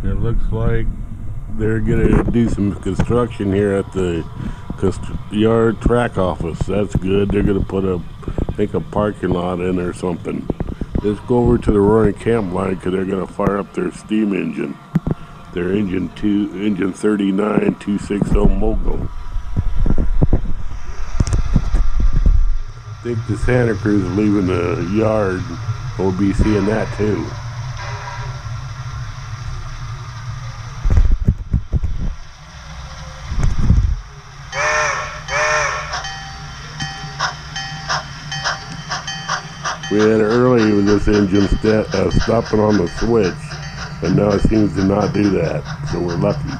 It looks like they're gonna do some construction here at the yard track office. That's good. They're gonna put I think a parking lot in or something. Let's go over to the Roaring Camp line because they're gonna fire up their steam engine. Their engine 39 260 Mogul. I think the Santa Cruz is leaving the yard. We'll be seeing that too. We had early with this engine stopping on the switch, but now it seems to not do that, so we're lucky.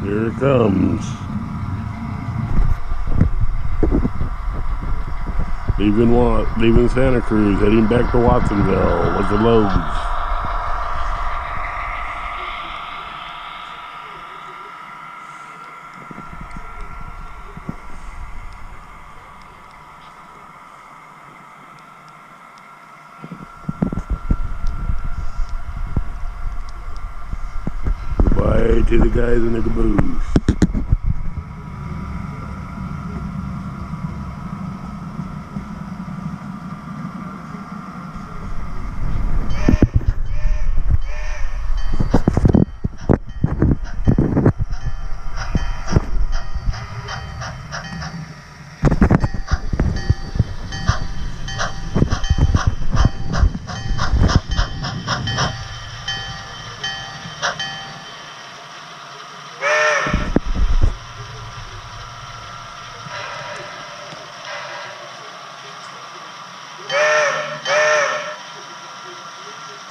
Here it comes. Leaving Santa Cruz, heading back to Watsonville with the loads. Goodbye to the guys in the caboose.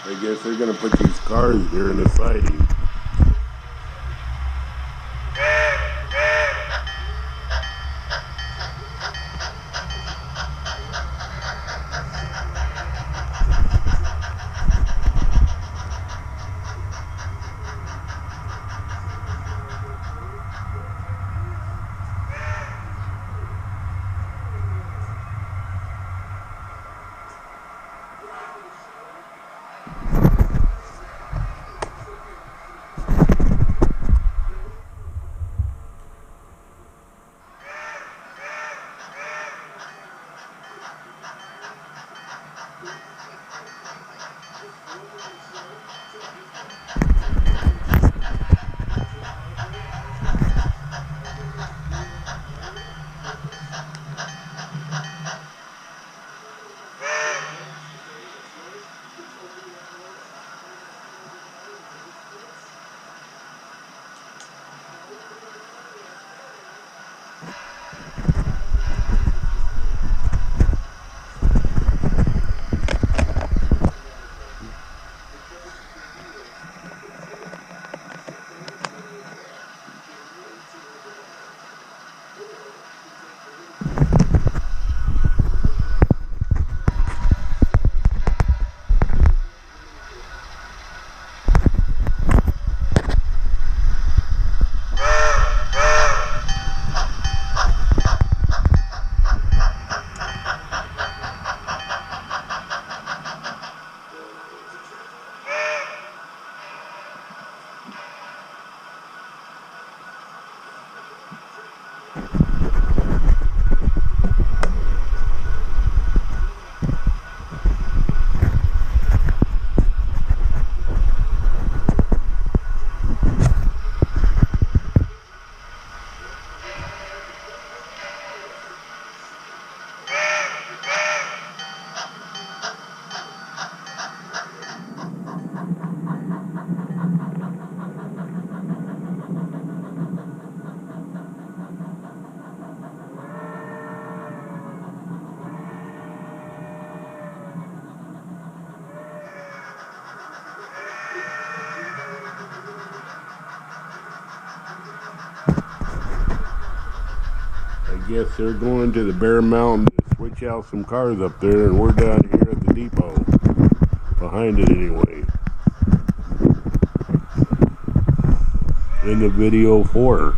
I guess they're gonna put these cars here in the siding. Guess they're going to the Bear Mountain to switch out some cars up there, and we're down here at the depot. Behind it anyway. In the video 4.